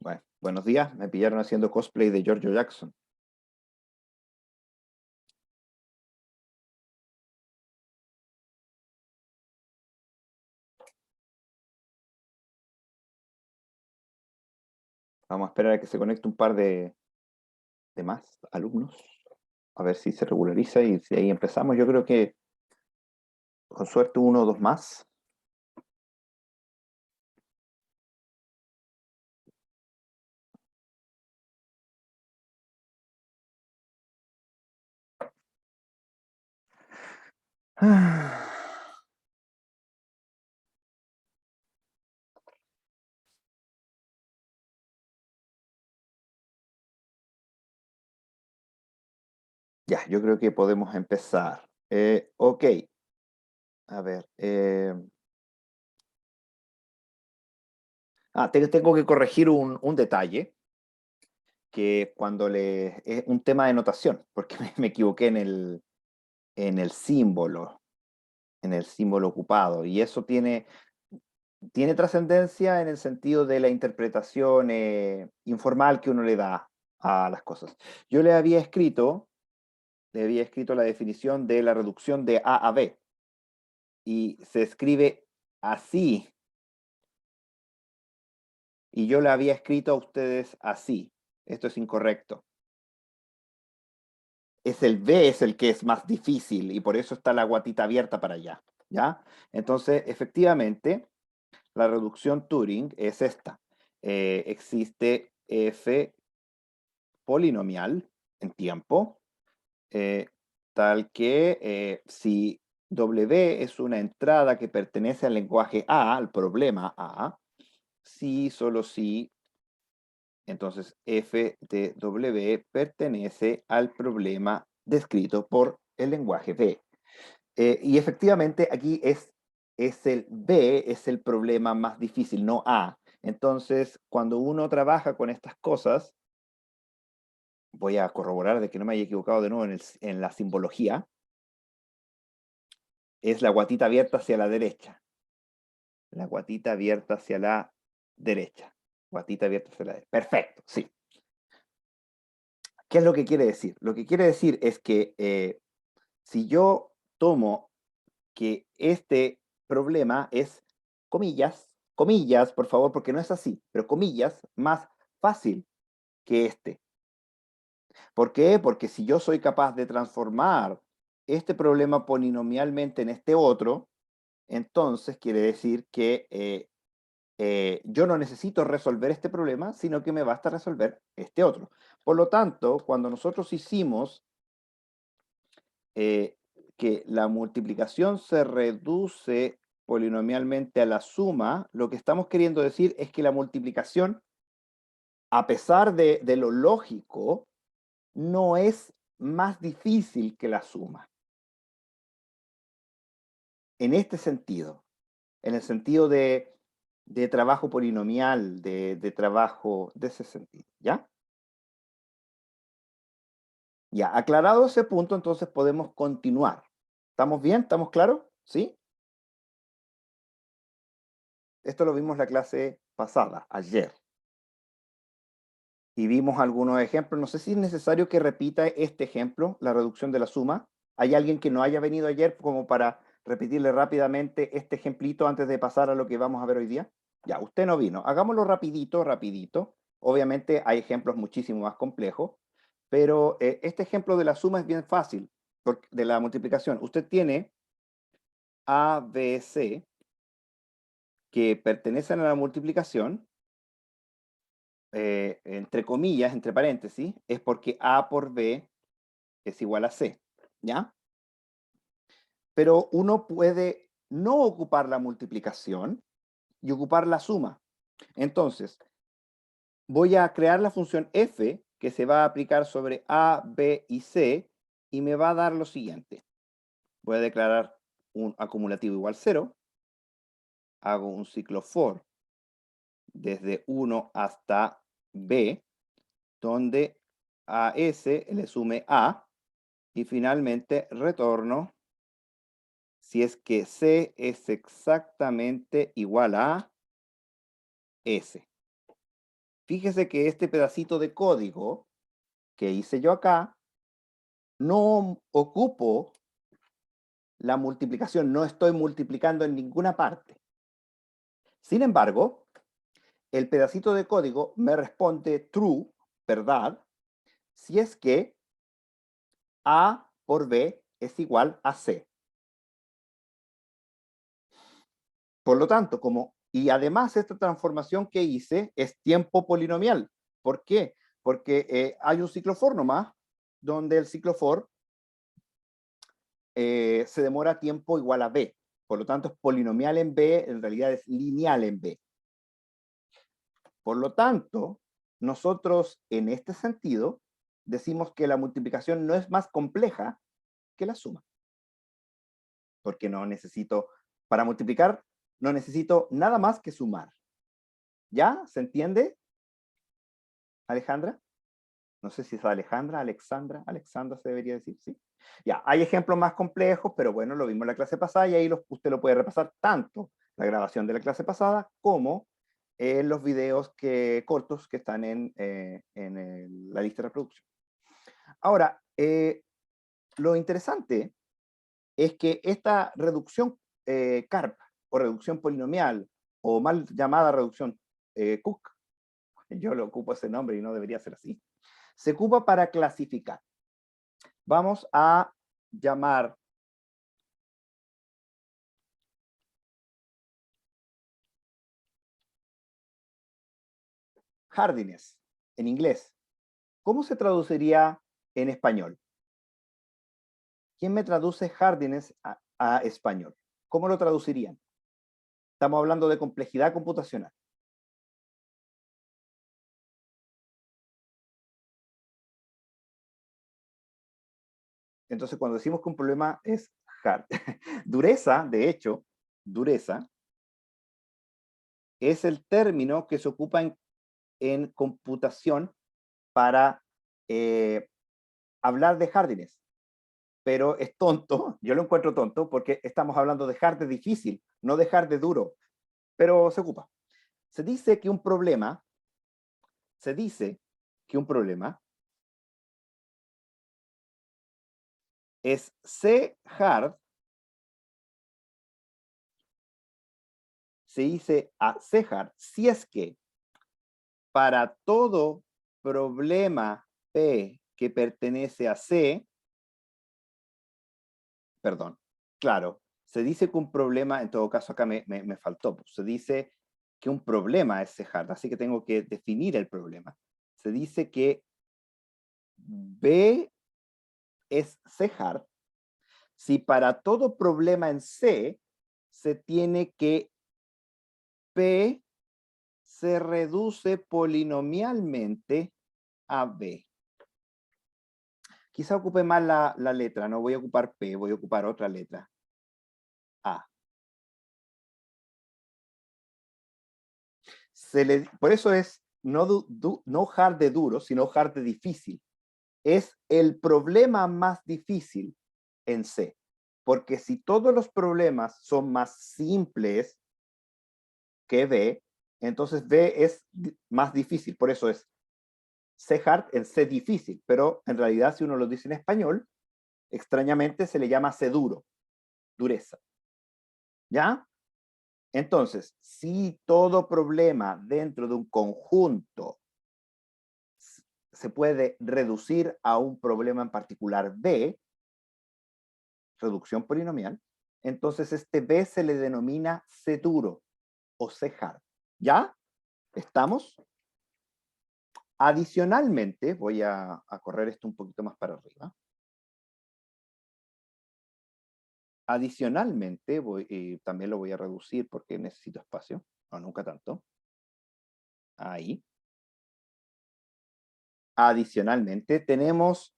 Bueno, buenos días, me pillaron haciendo cosplay de Giorgio Jackson. Vamos a esperar a que se conecte un par de más alumnos, a ver si se regulariza y si ahí empezamos. Yo creo que con suerte uno o dos más. Ah, ya, yo creo que podemos empezar. Ok, a ver. Tengo que corregir un detalle, que cuando le... Es un tema de notación, porque me equivoqué en el símbolo, en el símbolo ocupado, y eso tiene trascendencia en el sentido de la interpretación informal que uno le da a las cosas. Yo le había escrito la definición de la reducción de A a B y se escribe así, y yo le había escrito a ustedes así. Esto es incorrecto. Es el B es el que es más difícil y por eso está la guatita abierta para allá, ¿ya? Entonces, efectivamente, la reducción Turing es esta. Existe f polinomial en tiempo, eh, tal que si W es una entrada que pertenece al lenguaje A, al problema A, si, solo si, entonces f de W pertenece al problema descrito por el lenguaje B. Y efectivamente aquí es el B, es el problema más difícil, no A. Entonces, cuando uno trabaja con estas cosas, voy a corroborar de que no me haya equivocado de nuevo en la simbología, es la guatita abierta hacia la derecha. La guatita abierta hacia la derecha. Guatita abierta hacia la derecha. Perfecto, sí. ¿Qué es lo que quiere decir? Lo que quiere decir es que si yo tomo que este problema es, comillas, comillas, por favor, porque no es así, pero comillas, más fácil que este. ¿Por qué? Porque si yo soy capaz de transformar este problema polinomialmente en este otro, entonces quiere decir que yo no necesito resolver este problema, sino que me basta resolver este otro. Por lo tanto, cuando nosotros hicimos eh, que la multiplicación se reduce polinomialmente a la suma, lo que estamos queriendo decir es que la multiplicación, a pesar de lo lógico, no es más difícil que la suma. En este sentido, en el sentido de trabajo polinomial, de trabajo de ese sentido, ¿ya? Ya, aclarado ese punto, entonces podemos continuar. ¿Estamos bien? ¿Estamos claros? ¿Sí? Esto lo vimos la clase pasada, ayer. Y vimos algunos ejemplos. No sé si es necesario que repita este ejemplo, la reducción de la suma. ¿Hay alguien que no haya venido ayer como para repetirle rápidamente este ejemplito antes de pasar a lo que vamos a ver hoy día? Ya, usted no vino. Hagámoslo rapidito, rapidito. Obviamente hay ejemplos muchísimo más complejos, pero este ejemplo de la suma es bien fácil, de la multiplicación. Usted tiene A, B, C, que pertenecen a la multiplicación, entre comillas, entre paréntesis, es porque A por B es igual a C, ¿ya? Pero uno puede no ocupar la multiplicación y ocupar la suma. Entonces, voy a crear la función f que se va a aplicar sobre A, B y C y me va a dar lo siguiente. Voy a declarar un acumulativo igual 0, hago un ciclo for desde 1 hasta B, donde a S le sume A, y finalmente retorno si es que C es exactamente igual a S. fíjese que este pedacito de código que hice yo acá, no ocupo la multiplicación, no estoy multiplicando en ninguna parte. Sin embargo, el pedacito de código me responde true, verdad, si es que A por B es igual a C. Por lo tanto, y además esta transformación que hice es tiempo polinomial. ¿Por qué? Porque hay un ciclo for nomás, donde el ciclo for se demora tiempo igual a B. Por lo tanto, es polinomial en B, en realidad es lineal en B. Por lo tanto, nosotros en este sentido decimos que la multiplicación no es más compleja que la suma. Porque para multiplicar, no necesito nada más que sumar. ¿Ya? ¿Se entiende, Alejandra? No sé si es Alejandra, Alexandra se debería decir, ¿sí? Ya, hay ejemplos más complejos, pero bueno, lo vimos en la clase pasada y ahí usted lo puede repasar tanto la grabación de la clase pasada como los videos cortos que están en la lista de reproducción. Ahora, lo interesante es que esta reducción CARP o reducción polinomial o mal llamada reducción Cook, yo le ocupo ese nombre y no debería ser así, se ocupa para clasificar. Vamos a llamar hardiness en inglés. ¿Cómo se traduciría en español? ¿Quién me traduce hardiness a español? ¿Cómo lo traducirían? Estamos hablando de complejidad computacional. Entonces, cuando decimos que un problema es hard, dureza, de hecho, dureza, es el término que se ocupa en computación para hablar de hardiness. Pero es tonto, yo lo encuentro tonto, porque estamos hablando de hard de difícil, no de hard de duro, pero se ocupa. Se dice que un problema es C hard, se dice a C hard, si es que para todo problema P que pertenece a C, perdón, claro, se dice que un problema, en todo caso acá me faltó, pues, se dice que un problema es C hard, así que tengo que definir el problema. Se dice que B es C hard si para todo problema en C se tiene que P se reduce polinomialmente a B. Quizá ocupe más la letra, no voy a ocupar P, voy a ocupar otra letra. A. Por eso es no hard de duro, sino hard de difícil. Es el problema más difícil en C. Porque si todos los problemas son más simples que B, entonces B es más difícil. Por eso es C hard en C difícil. Pero en realidad, si uno lo dice en español, extrañamente se le llama C duro, dureza. ¿Ya? Entonces, si todo problema dentro de un conjunto se puede reducir a un problema en particular B, reducción polinomial, entonces este B se le denomina C duro o C hard. ¿Ya? ¿Estamos? Adicionalmente, voy a correr esto un poquito más para arriba. Adicionalmente, también lo voy a reducir porque necesito espacio, no, nunca tanto. Ahí. Adicionalmente, tenemos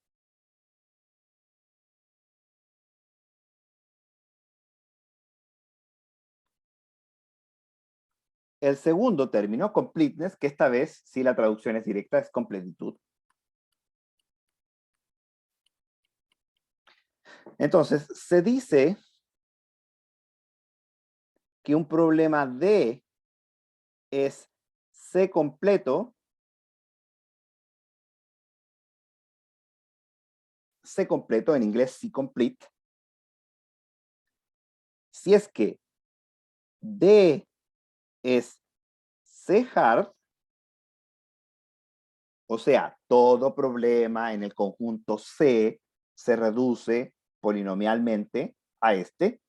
el segundo término, completeness, que esta vez, si la traducción es directa, es completitud. Entonces, se dice que un problema D es C completo C completo, en inglés C complete, si es que D es C hard, o sea, todo problema en el conjunto C se reduce polinomialmente a este.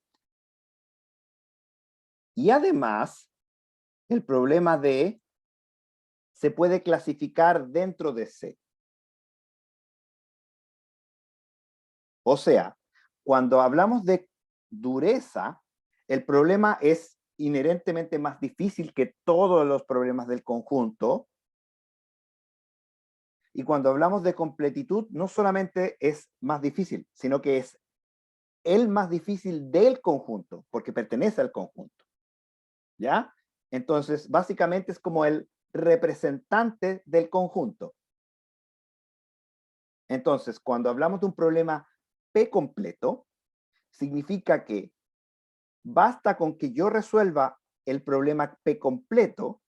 Y además, el problema D se puede clasificar dentro de C. O sea, cuando hablamos de dureza, el problema es inherentemente más difícil que todos los problemas del conjunto. Y cuando hablamos de completitud, no solamente es más difícil, sino que es el más difícil del conjunto, porque pertenece al conjunto. ¿Ya? Entonces, básicamente es como el representante del conjunto. Entonces, cuando hablamos de un problema P completo, significa que basta con que yo resuelva el problema P completo,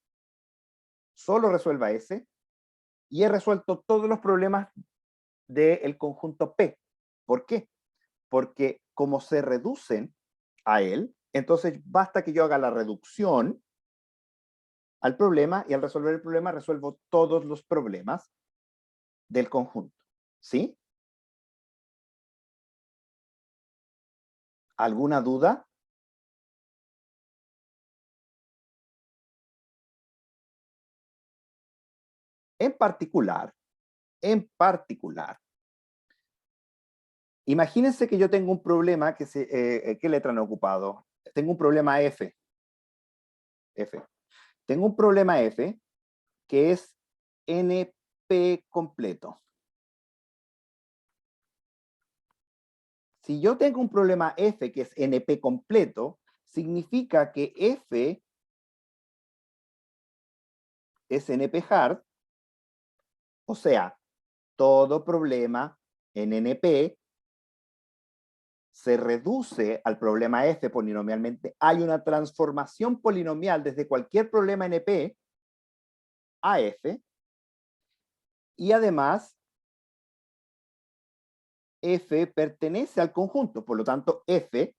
solo resuelva ese, y he resuelto todos los problemas del conjunto P. ¿Por qué? Porque como se reducen a él, entonces basta que yo haga la reducción al problema y al resolver el problema resuelvo todos los problemas del conjunto. ¿Sí? ¿Alguna duda? En particular, imagínense que yo tengo un problema que ¿qué letra no he ocupado? Tengo un problema F. Tengo un problema F que es NP completo. Si yo tengo un problema F que es NP completo, significa que F es NP hard, o sea, todo problema en NP se reduce al problema F polinomialmente. Hay una transformación polinomial desde cualquier problema NP a F, y además F pertenece al conjunto, por lo tanto F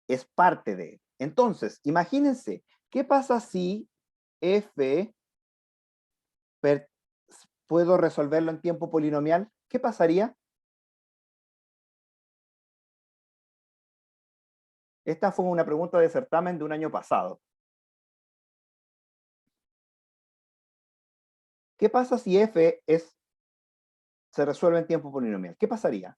es parte de él. Entonces, imagínense, ¿qué pasa si F puedo resolverlo en tiempo polinomial? ¿Qué pasaría? Esta fue una pregunta de certamen de un año pasado. ¿Qué pasa si F se resuelve en tiempo polinomial? ¿Qué pasaría?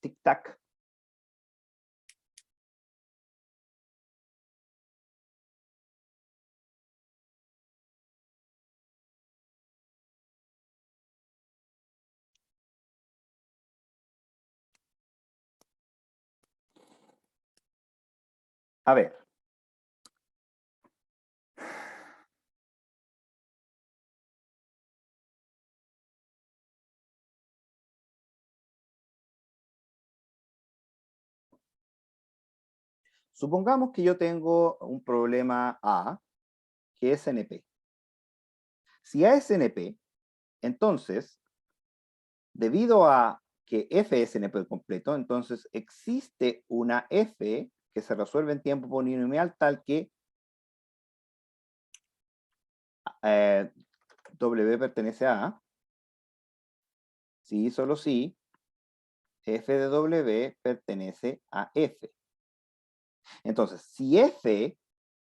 Tic-tac. A ver. Supongamos que yo tengo un problema A, que es NP. Si A es NP, entonces, debido a que F es NP completo, entonces existe una F que se resuelve en tiempo polinomial tal que W pertenece a A. Sí, solo sí, F de W pertenece a F. Entonces, si F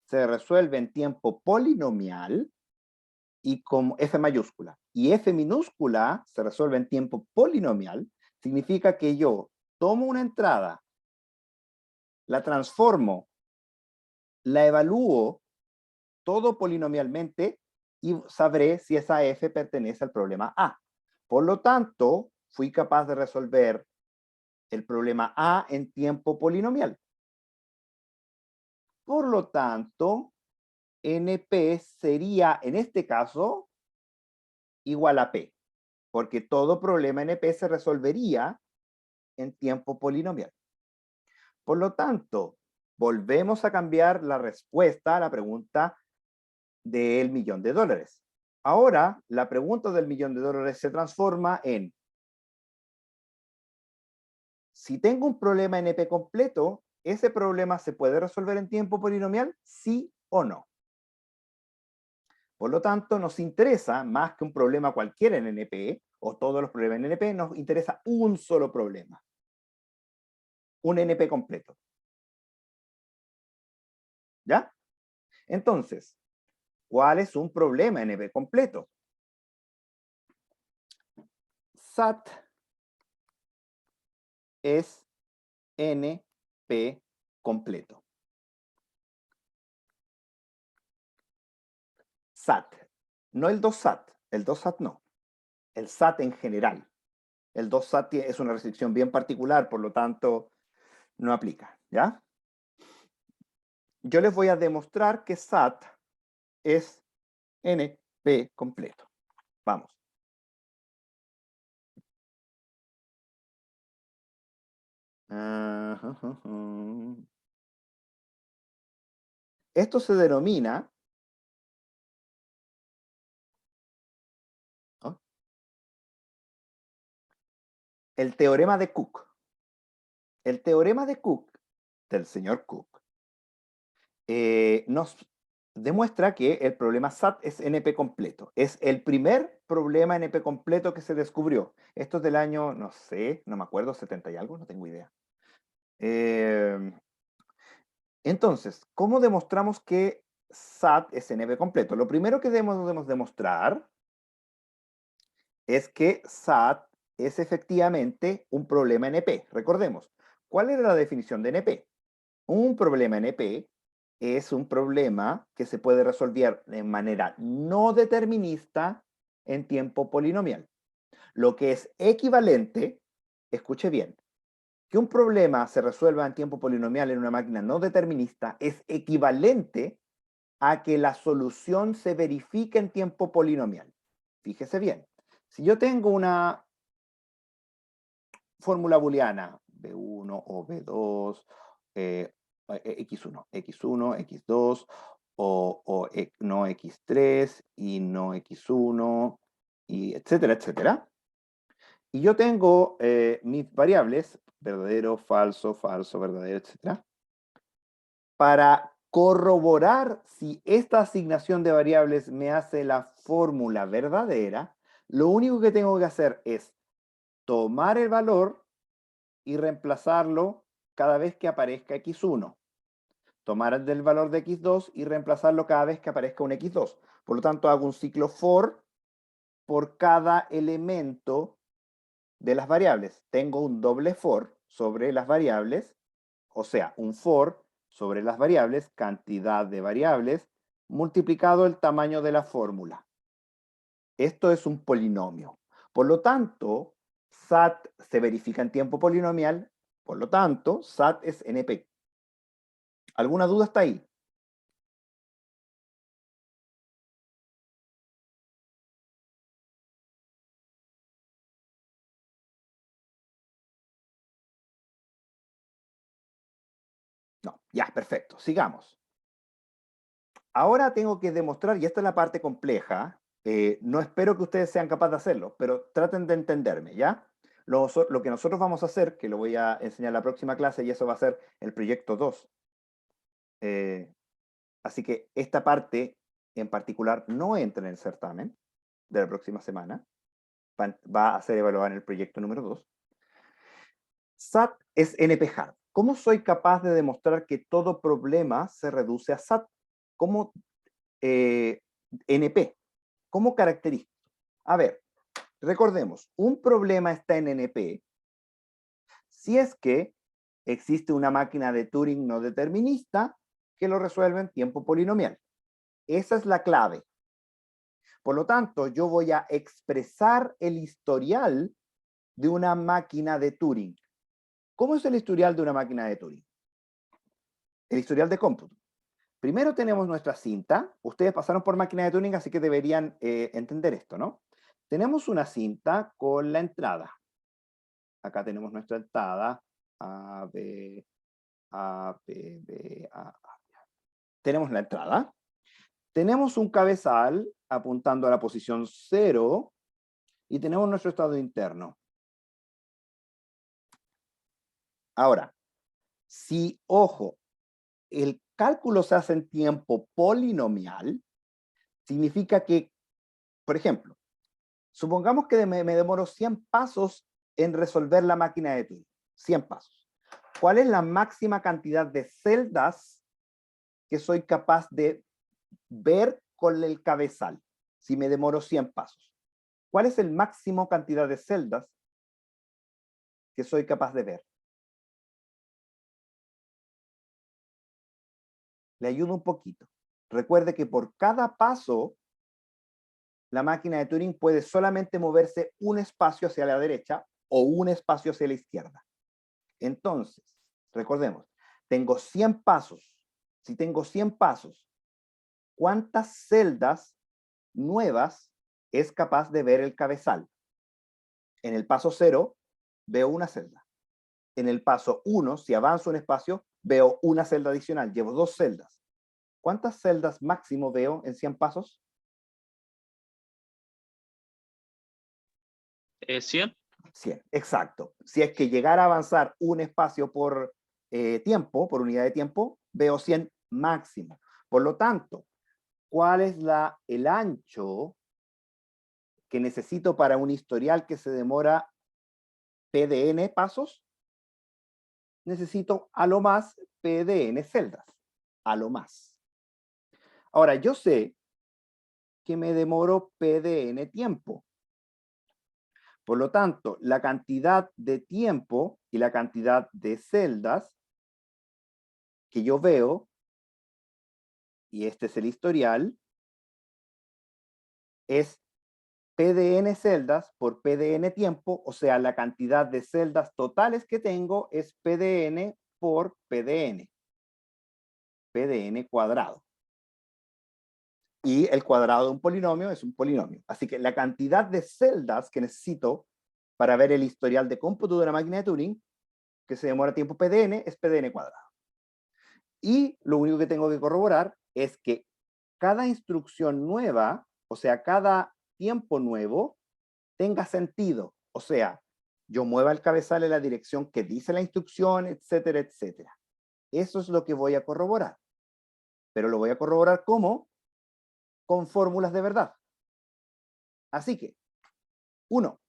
se resuelve en tiempo polinomial, y como F mayúscula, y F minúscula se resuelve en tiempo polinomial, significa que yo tomo una entrada, la transformo la evalúo todo polinomialmente y sabré si esa f pertenece al problema A. Por lo tanto, fui capaz de resolver el problema A en tiempo polinomial. Por lo tanto, NP sería, en este caso, igual a P, porque todo problema NP se resolvería en tiempo polinomial. Por lo tanto, volvemos a cambiar la respuesta a la pregunta del $1.000.000. Ahora, la pregunta del $1.000.000 se transforma en: si tengo un problema NP completo, ¿ese problema se puede resolver en tiempo polinomial? ¿Sí o no? Por lo tanto, nos interesa, más que un problema cualquiera en NP, o todos los problemas en NP, nos interesa un solo problema. Un NP completo. ¿Ya? Entonces, ¿cuál es un problema NP completo? SAT es NP completo. SAT, no el 2SAT, el 2SAT no, el SAT en general. El 2SAT es una restricción bien particular, por lo tanto, no aplica, ¿ya? Yo les voy a demostrar que SAT es NP completo. Vamos. Esto se denomina, ¿no?, el teorema de Cook. El teorema de Cook, del señor Cook, nos demuestra que el problema SAT es NP completo. Es el primer problema NP completo que se descubrió. Esto es del año, no sé, no me acuerdo, 70 y algo, no tengo idea. Entonces, ¿cómo demostramos que SAT es NP completo? Lo primero que debemos demostrar es que SAT es efectivamente un problema NP. Recordemos, ¿cuál era la definición de NP? Un problema NP es un problema que se puede resolver de manera no determinista en tiempo polinomial. Lo que es equivalente, escuche bien, que un problema se resuelva en tiempo polinomial en una máquina no determinista es equivalente a que la solución se verifique en tiempo polinomial. Fíjese bien, si yo tengo una fórmula booleana, B1 o B2, X1, X1, X2, o no X3 y no X1, y etcétera, etcétera. Y yo tengo mis variables, verdadero, falso, falso, verdadero, etcétera. Para corroborar si esta asignación de variables me hace la fórmula verdadera, lo único que tengo que hacer es tomar el valor y reemplazarlo cada vez que aparezca X1. Tomar el del valor de X2 y reemplazarlo cada vez que aparezca un X2. Por lo tanto, hago un ciclo for por cada elemento de las variables. Tengo un doble for sobre las variables, o sea, un for sobre las variables, cantidad de variables, multiplicado el tamaño de la fórmula. Esto es un polinomio. Por lo tanto, SAT se verifica en tiempo polinomial, por lo tanto, SAT es NP. ¿Alguna duda hasta ahí? No, ya, perfecto. Sigamos. Ahora tengo que demostrar, y esta es la parte compleja, no espero que ustedes sean capaces de hacerlo, pero traten de entenderme, ¿ya? Lo que nosotros vamos a hacer, que lo voy a enseñar en la próxima clase, y eso va a ser el proyecto 2. Así que esta parte en particular no entra en el certamen de la próxima semana. Va a ser evaluada en el proyecto número 2. SAT es NP-hard. ¿Cómo soy capaz de demostrar que todo problema se reduce a SAT? ¿Cómo NP? ¿Cómo caracteriza? A ver, recordemos, un problema está en NP si es que existe una máquina de Turing no determinista que lo resuelve en tiempo polinomial. Esa es la clave. Por lo tanto, yo voy a expresar el historial de una máquina de Turing. ¿Cómo es el historial de una máquina de Turing? El historial de cómputo. Primero tenemos nuestra cinta. Ustedes pasaron por máquina de Turing, así que deberían entender esto, ¿no? Tenemos una cinta con la entrada. Acá tenemos nuestra entrada. A, B, A, B, B, A. Tenemos la entrada. Tenemos un cabezal apuntando a la posición 0 y tenemos nuestro estado interno. Ahora, si, ojo, el cálculo se hace en tiempo polinomial, significa que, por ejemplo, supongamos que me demoro 100 pasos en resolver la máquina de Turing. 100 pasos. ¿Cuál es la máxima cantidad de celdas que soy capaz de ver con el cabezal si me demoro 100 pasos? ¿Cuál es el máximo cantidad de celdas que soy capaz de ver? Le ayudo un poquito. Recuerde que por cada paso, la máquina de Turing puede solamente moverse un espacio hacia la derecha o un espacio hacia la izquierda. Entonces, recordemos, tengo 100 pasos. Si tengo 100 pasos, ¿cuántas celdas nuevas es capaz de ver el cabezal? En el paso 0, veo una celda. En el paso 1, si avanzo un espacio, veo una celda adicional. Llevo 2 celdas. ¿Cuántas celdas máximo veo en 100 pasos? 100. 100, exacto. Si es que llegara a avanzar un espacio por tiempo, por unidad de tiempo, veo 100 máximo. Por lo tanto, ¿cuál es el ancho que necesito para un historial que se demora P de n pasos? Necesito a lo más P de n celdas. A lo más. Ahora, yo sé que me demoro P de n tiempo. Por lo tanto, la cantidad de tiempo y la cantidad de celdas que yo veo, y este es el historial, es P de n celdas por P de n tiempo, o sea, la cantidad de celdas totales que tengo es P de n por P de n. P de n cuadrado. Y el cuadrado de un polinomio es un polinomio. Así que la cantidad de celdas que necesito para ver el historial de cómputo de una máquina de Turing, que se demora tiempo P de n, es P de n cuadrado. Y lo único que tengo que corroborar es que cada instrucción nueva, o sea, cada tiempo nuevo, tenga sentido. O sea, yo mueva el cabezal en la dirección que dice la instrucción, etcétera, etcétera. Eso es lo que voy a corroborar. Pero lo voy a corroborar ¿cómo? Con fórmulas de verdad. Así que, 1.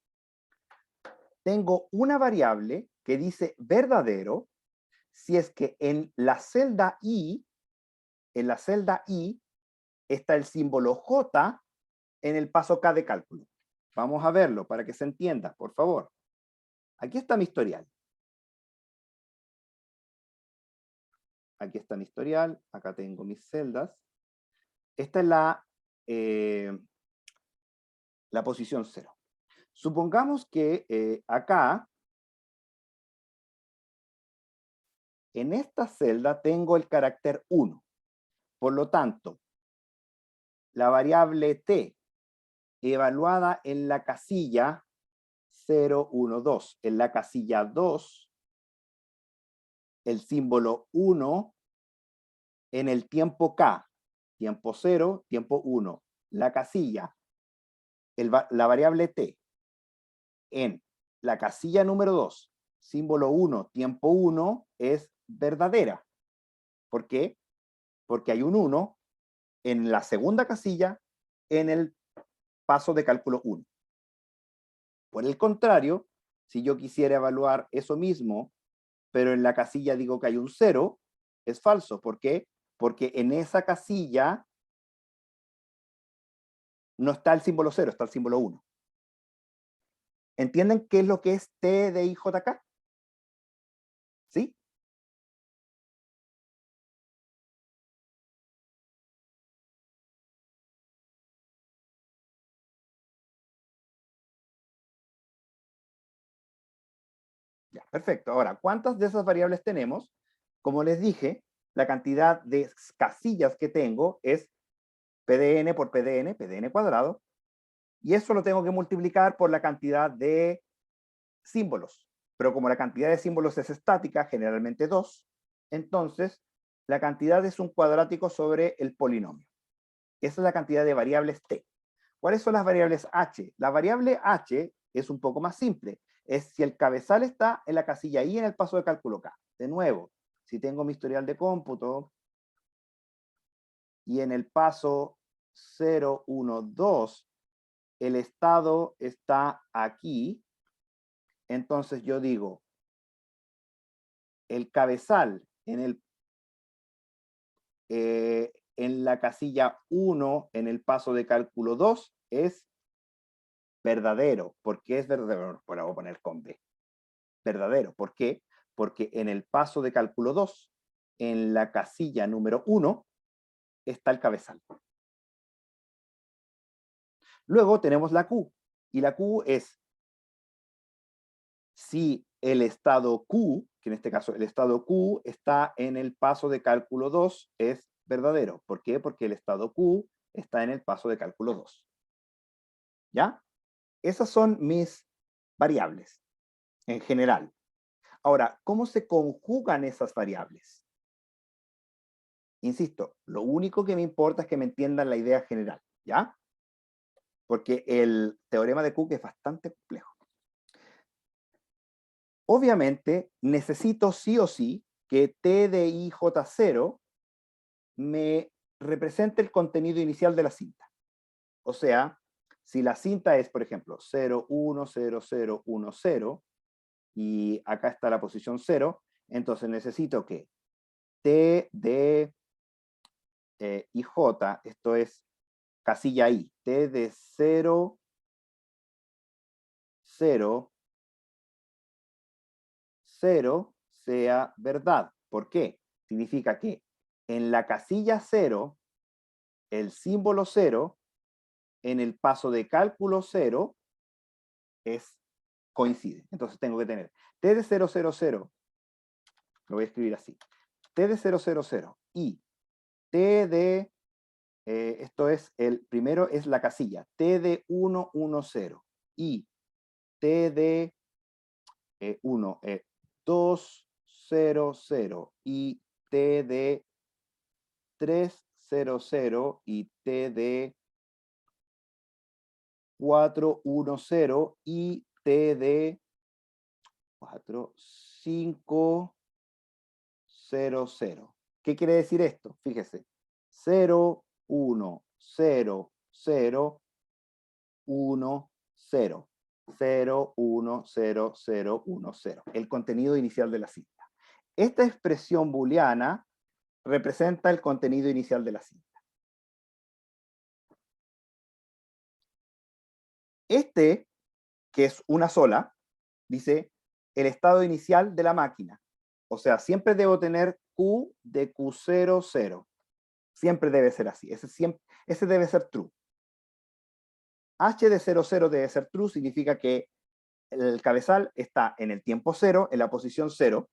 Tengo una variable que dice verdadero si es que en la celda I está el símbolo J en el paso K de cálculo. Vamos a verlo para que se entienda, por favor. Aquí está mi historial. Aquí está mi historial, acá tengo mis celdas. Esta es la posición 0. Supongamos que acá, en esta celda, tengo el carácter 1. Por lo tanto, la variable t evaluada en la casilla 0, 1, 2. En la casilla 2, el símbolo 1 en el tiempo k, tiempo 0, tiempo 1. La casilla, la variable t, en la casilla número 2, símbolo 1, tiempo 1, es verdadera. ¿Por qué? Porque hay un 1 en la segunda casilla en el paso de cálculo 1. Por el contrario, si yo quisiera evaluar eso mismo, pero en la casilla digo que hay un 0, es falso. ¿Por qué? Porque en esa casilla no está el símbolo 0, está el símbolo 1. ¿Entienden qué es lo que es T de IJK? ¿Sí? Ya, perfecto. Ahora, ¿cuántas de esas variables tenemos? Como les dije, la cantidad de casillas que tengo es PDN por PDN, PDN cuadrado, y eso lo tengo que multiplicar por la cantidad de símbolos. Pero como la cantidad de símbolos es estática, generalmente 2, entonces la cantidad es un cuadrático sobre el polinomio. Esa es la cantidad de variables t. ¿Cuáles son las variables h? La variable h es un poco más simple. Es si el cabezal está en la casilla i en el paso de cálculo k. De nuevo, si tengo mi historial de cómputo y en el paso 0, 1, 2, el estado está aquí, entonces yo digo, el cabezal en la casilla 1 en el paso de cálculo 2 es verdadero. ¿Por qué es verdadero? Bueno, voy a poner con B. Verdadero. ¿Por qué? Porque en el paso de cálculo 2, en la casilla número 1, está el cabezal. Luego tenemos la Q. Y la Q es si el estado Q, que en este caso el estado Q está en el paso de cálculo 2, es verdadero. ¿Por qué? Porque el estado Q está en el paso de cálculo 2. ¿Ya? Esas son mis variables en general. Ahora, ¿cómo se conjugan esas variables? Insisto, lo único que me importa es que me entiendan la idea general, ¿ya? Porque el teorema de Cook es bastante complejo. Obviamente, necesito sí o sí que T de IJ0 me represente el contenido inicial de la cinta. O sea, si la cinta es, por ejemplo, 0, 1, 0, 0, 1, 0, y acá está la posición 0, entonces necesito que T de IJ, esto es casilla I, T de 0, 0, 0 sea verdad. ¿Por qué? Significa que en la casilla 0, el símbolo 0, en el paso de cálculo 0, coincide. Entonces tengo que tener T de 0, 0, 0, lo voy a escribir así, T de 0, 0, 0 y T de, esto es, el primero es la casilla, T de 1, 1, 0 y T de 1, 2, 0, 0 y T de 3, 0, 0 y T de 4, 1, 0 y T de 4, 5, 0, 0. ¿Qué quiere decir esto? Fíjese. 0, 1, 0, 0, 1, 0. 0, 1, 0, 0, 1, 0. El contenido inicial de la cinta. Esta expresión booleana representa el contenido inicial de la cinta. Este, que es una sola, dice el estado inicial de la máquina. O sea, siempre debo tener Q de Q0, 0. Siempre debe ser así. Ese debe ser true. H de 0, 0 debe ser true, significa que el cabezal está en el tiempo 0, en la posición 0.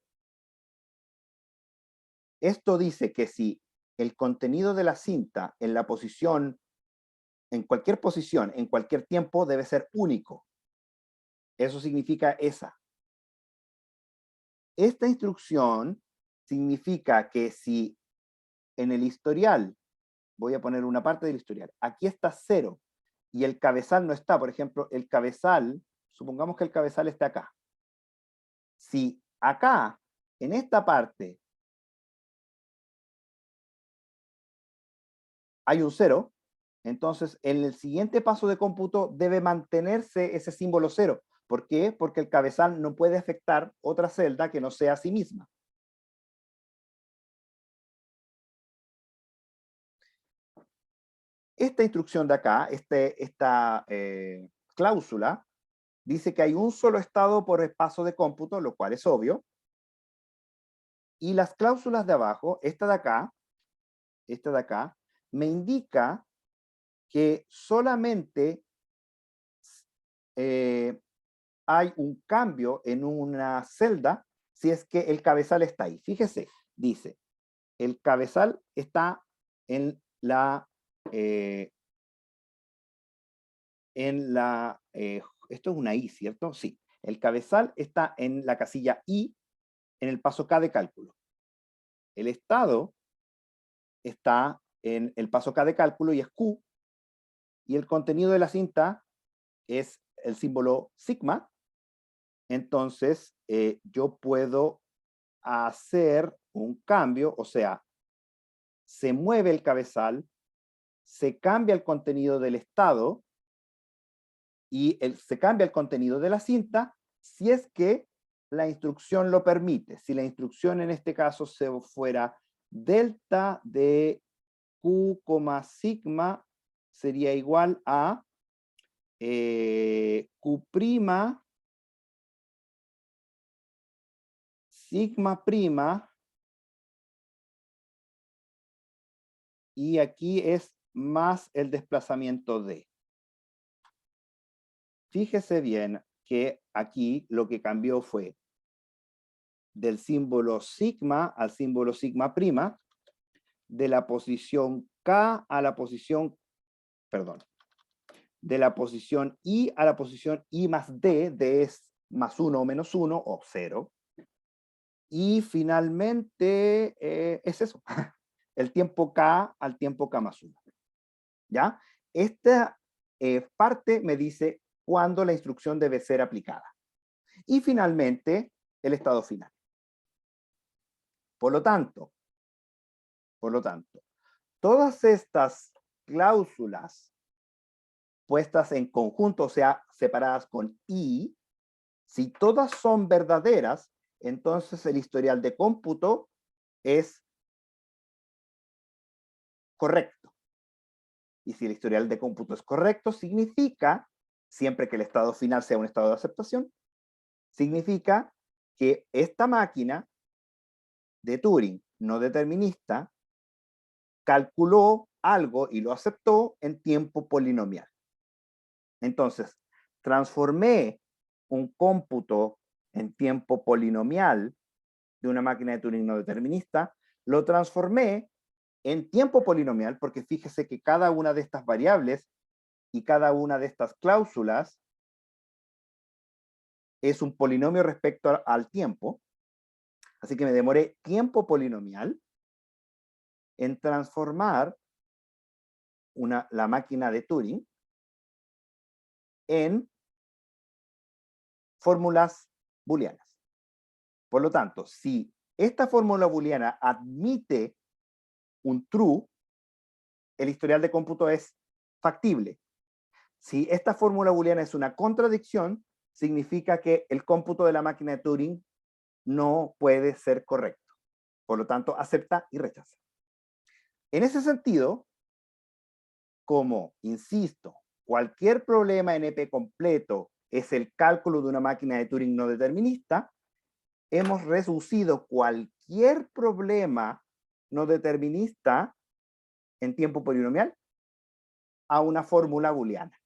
Esto dice que si el contenido de la cinta en la posición, en cualquier posición, en cualquier tiempo, debe ser único. Eso significa esa. Esta instrucción significa que si en el historial, voy a poner una parte del historial, aquí está 0 y el cabezal no está, por ejemplo, el cabezal, supongamos que el cabezal está acá. Si acá, en esta parte, hay un 0, entonces en el siguiente paso de cómputo debe mantenerse ese símbolo 0. ¿Por qué? Porque el cabezal no puede afectar otra celda que no sea a sí misma. Esta instrucción de acá, esta cláusula, dice que hay un solo estado por el paso de cómputo, lo cual es obvio. Y las cláusulas de abajo, esta de acá, me indica que solamente hay un cambio en una celda si es que el cabezal está ahí. Fíjese, dice, el cabezal está en la, esto es una I, ¿cierto? Sí. El cabezal está en la casilla I en el paso K de cálculo. El estado está en el paso K de cálculo y es Q, y el contenido de la cinta es el símbolo sigma. Entonces, yo puedo hacer un cambio, o sea, se mueve el cabezal, se cambia el contenido del estado y se cambia el contenido de la cinta si es que la instrucción lo permite. Si la instrucción en este caso se fuera delta de Q, sigma sería igual a Q', sigma prima, y aquí es más el desplazamiento D. Fíjese bien que aquí lo que cambió fue del símbolo sigma al símbolo sigma prima, de la posición K a la posición, perdón, de la posición I a la posición I más D, D es más 1 o menos 1 o 0. Y finalmente es eso, el tiempo K al tiempo K más 1. ¿Ya? Esta parte me dice cuándo la instrucción debe ser aplicada. Y finalmente, el estado final. Por lo tanto, todas estas cláusulas puestas en conjunto, o sea, separadas con I, si todas son verdaderas, entonces el historial de cómputo es correcto. Y si el historial de cómputo es correcto, significa, siempre que el estado final sea un estado de aceptación, significa que esta máquina de Turing no determinista calculó algo y lo aceptó en tiempo polinomial. Entonces, transformé un cómputo en tiempo polinomial de una máquina de Turing no determinista, lo transformé en tiempo polinomial, porque fíjese que cada una de estas variables y cada una de estas cláusulas es un polinomio respecto al tiempo. Así que me demoré tiempo polinomial en transformar la máquina de Turing en fórmulas booleanas. Por lo tanto, si esta fórmula booleana admite un true, el historial de cómputo es factible. Si esta fórmula booleana es una contradicción, significa que el cómputo de la máquina de Turing no puede ser correcto. Por lo tanto, acepta y rechaza. En ese sentido, como, insisto, cualquier problema NP completo es el cálculo de una máquina de Turing no determinista, hemos reducido cualquier problema no determinista en tiempo polinomial a una fórmula booleana.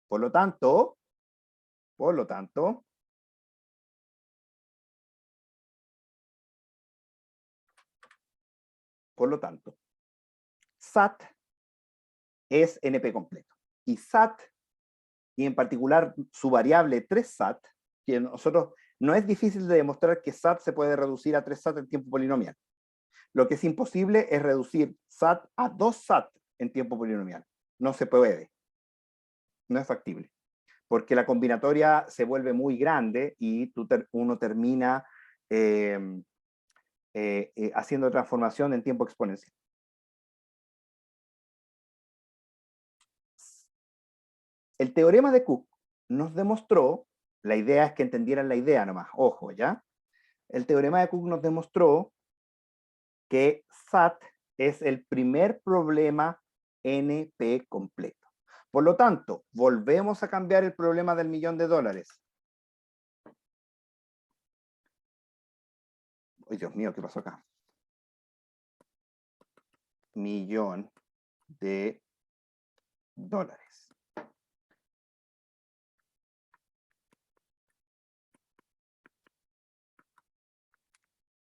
Por lo tanto, SAT es NP completo. Y SAT, y en particular su variable 3SAT, que nosotros no es difícil de demostrar que SAT se puede reducir a 3SAT en tiempo polinomial. Lo que es imposible es reducir SAT a 2SAT en tiempo polinomial. No se puede. No es factible. Porque la combinatoria se vuelve muy grande y uno termina haciendo transformación en tiempo exponencial. El teorema de Cook nos demostró, la idea es que entendieran la idea nomás, ojo, ¿ya? El teorema de Cook nos demostró que SAT es el primer problema NP completo. Por lo tanto, volvemos a cambiar el problema del $1.000.000. ¡Ay, Dios mío! ¿Qué pasó acá? $1.000.000.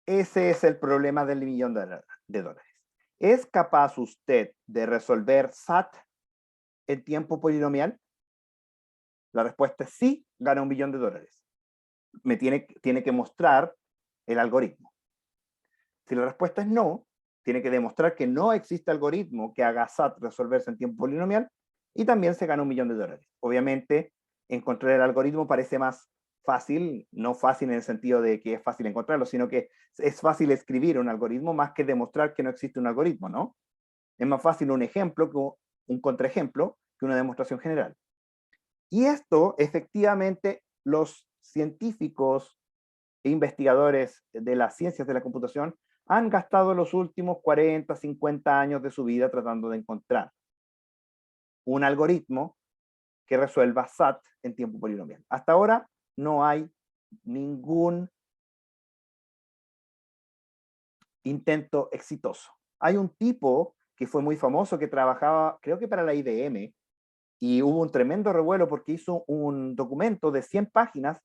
Ese es el problema del millón de dólares. ¿Es capaz usted de resolver SAT en tiempo polinomial? La respuesta es sí, gana $1 millón. Tiene que mostrar el algoritmo. Si la respuesta es no, tiene que demostrar que no existe algoritmo que haga SAT resolverse en tiempo polinomial y también se gana $1 millón. Obviamente, encontrar el algoritmo parece más fácil, no fácil en el sentido de que es fácil encontrarlo, sino que es fácil escribir un algoritmo más que demostrar que no existe un algoritmo, ¿no? Es más fácil un ejemplo que un contraejemplo que una demostración general. Y esto, efectivamente, los científicos e investigadores de las ciencias de la computación han gastado los últimos 40, 50 años de su vida tratando de encontrar un algoritmo que resuelva SAT en tiempo polinomial. Hasta ahora no hay ningún intento exitoso. Hay un tipo que fue muy famoso que trabajaba, creo que para la IBM, y hubo un tremendo revuelo porque hizo un documento de 100 páginas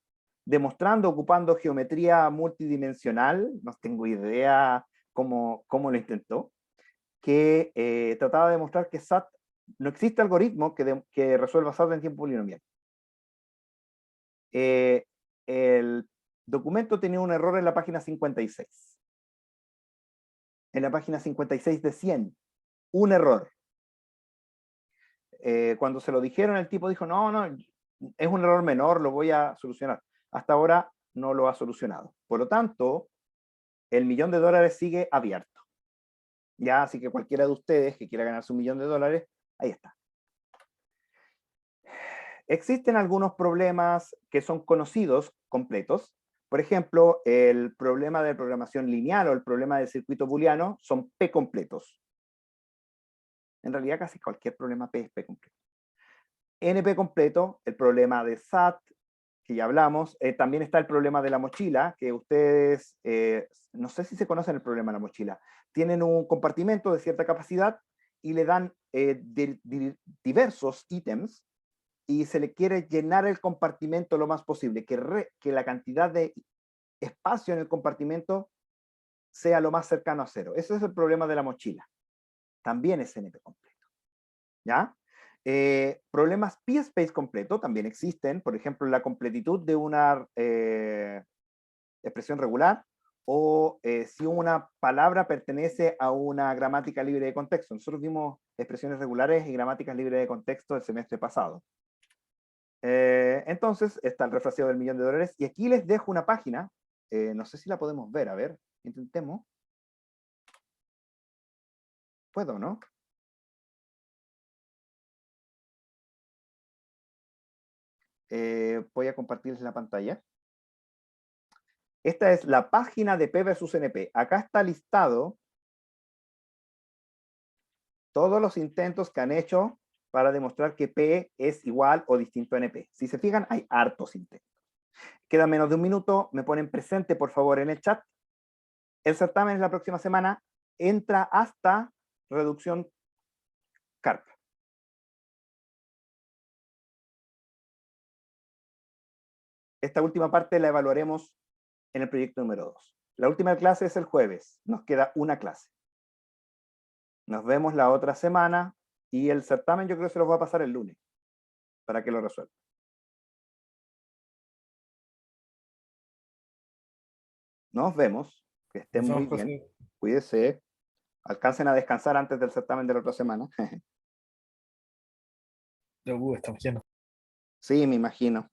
demostrando, ocupando geometría multidimensional, no tengo idea cómo lo intentó, que trataba de demostrar que SAT, no existe algoritmo que resuelva SAT en tiempo polinomial. El documento tenía un error en la página 56. En la página 56 de 100, un error. Cuando se lo dijeron, el tipo dijo, no, es un error menor, lo voy a solucionar. Hasta ahora no lo ha solucionado. Por lo tanto, el $1 millón sigue abierto. Ya, así que cualquiera de ustedes que quiera ganarse $1 millón, ahí está. Existen algunos problemas que son conocidos, completos. Por ejemplo, el problema de programación lineal o el problema del circuito booleano son P completos. En realidad casi cualquier problema P es P completo. NP completo, el problema de SAT, que ya hablamos. También está el problema de la mochila, que ustedes, no sé si se conocen el problema de la mochila. Tienen un compartimento de cierta capacidad y le dan diversos ítems y se le quiere llenar el compartimento lo más posible, que la cantidad de espacio en el compartimento sea lo más cercano a cero. Ese es el problema de la mochila. También es NP completo. ¿Ya? Problemas p-space completo también existen, por ejemplo, la completitud de una expresión regular o si una palabra pertenece a una gramática libre de contexto. Nosotros vimos expresiones regulares y gramáticas libres de contexto el semestre pasado. Entonces está el refraseo del $1 millón y aquí les dejo una página, no sé si la podemos ver, a ver, intentemos. ¿Puedo, no? Voy a compartirles la pantalla. Esta es la página de P versus NP. Acá está listado todos los intentos que han hecho para demostrar que P es igual o distinto a NP. Si se fijan, hay hartos intentos. Queda menos de un minuto. Me ponen presente, por favor, en el chat. El certamen es la próxima semana. Entra hasta reducción CARP. Esta última parte la evaluaremos en el proyecto número 2. La última clase es el jueves. Nos queda una clase. Nos vemos la otra semana y el certamen yo creo que se los va a pasar el lunes para que lo resuelvan. Nos vemos. Que estén muy bien. Cuídense. Alcancen a descansar antes del certamen de la otra semana. Estamos llenos. Sí, me imagino.